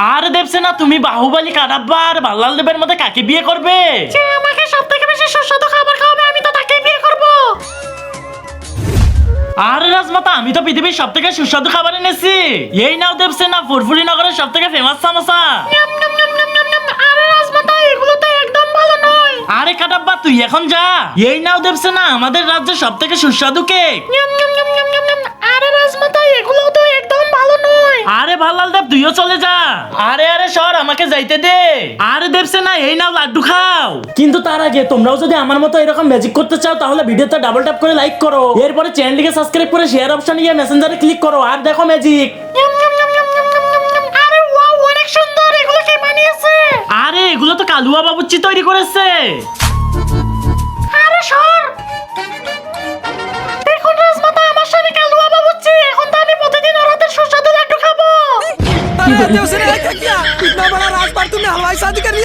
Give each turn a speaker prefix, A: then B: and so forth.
A: আর দেবসেনা তুমি বাহুবলী কাটাব্বা আর ভাল্লাল দেবের মধ্যে কাকে বিয়ে করবে?
B: যে আমাকে সবথেকে বেশি সুস্বাদু খাবার খাওয়াবে আমি তো তাকেই বিয়ে করব।
A: আরে রাজমাতা আমি তো পৃথিবীর সব থেকে সুস্বাদু খাবার এনেছি। এই নাও দেবসেনা ফুরফুরি নগরের সব থেকে ফেমাস সামোসা।
B: নাম নাম নাম নাম নাম নাম। আরে রাজমাতা এগুলো তো একদম ভালো নয়।
A: আরে কাটাব্বা তুই এখন যা। এই নাও দেবসেনা আমাদের রাজ্যের সব থেকে সুস্বাদু কেক।
B: নাম নাম নাম নাম নাম নাম। আরে রাজমাতা এগুলো তো একদম ভালো নয়।
A: আরে ভাল্লাল দেব তুইও চলে যা। আরে আরে সর আমাকে যাইতে দে। আরে দেবসেনা এই নাও লাড্ডু খাও। কিন্তু তার আগে তোমরাও যদি আমার মতো এরকম ম্যাজিক করতে চাও তাহলে ভিডিওতে ডাবল ট্যাপ করে লাইক করো, এরপরে চ্যানেলটিকে সাবস্ক্রাইব করে শেয়ার অপশনে গিয়ে মেসেঞ্জারে ক্লিক করো আর দেখো ম্যাজিক।
B: নাম নাম নাম নাম নাম নাম নাম নাম। আরে ওয়াও অনেক সুন্দর। এগুলো কে বানিয়েছে?
A: আরে এগুলো তো কালুয়া বাবুর্চি তৈরি করেছে।
B: আরে সর। দেখুন রাজমাতা আমার সাথে কালুয়া বাবুর্চি। এখন তো আমি প্রতিদিন ওর হাতের সুস্বাদু লাড্ডু খাবো।
C: अरे उसने क्या किया? इतना बड़ा राजपाट तुमने हलवाई शादी कर लिया।